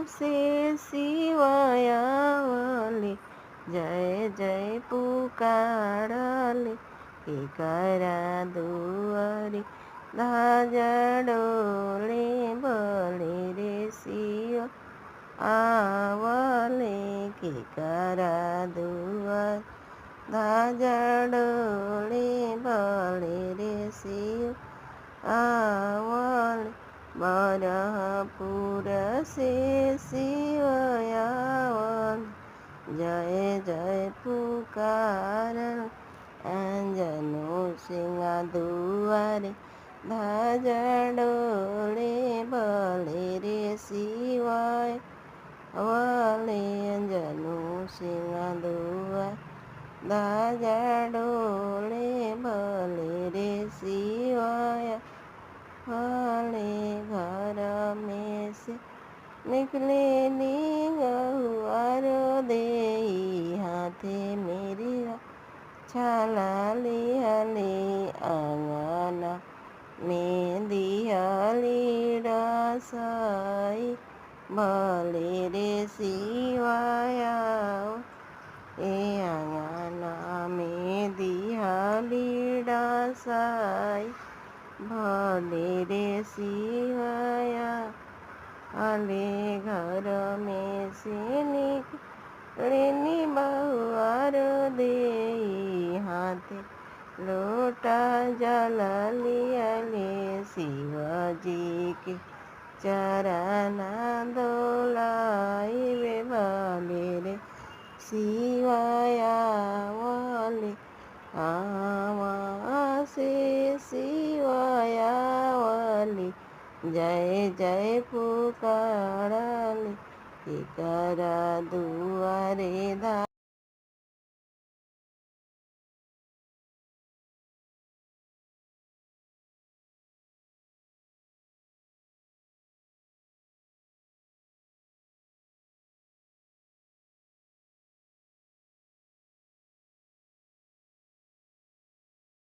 से सिवायावले, जय जय पुकारले, के करा दुआरे ध्वजा डोले भले रे सिवा आवले, के करा दुआरे ध्वजा डोले भले रे सिवा आवले, बरहपुर से सिवायावले, जय जय पुकारले, अंजनो सिंह दुआरे ध्वजा डोले भले रे सिवाय आवले, अंजनो सिंह दुआरे ध्वजा डोले भले रे सिवाय आवले, घर में से निकले गहुआरो देई, हाथे मेरी छाला लिहले, आंगना में दिहली रसाई, भले रे सिवाया ए आंगना में दिहली रसाई, भले रे सिवाया आले, घर में से निकले बहुआरो देई, हाथे लोटा जल लिहले, शिवजी के चरण दोलाई वे, भले रे सिवायावले, आवा से सिवायावले, जय जय पुकारले, के करा दुआरे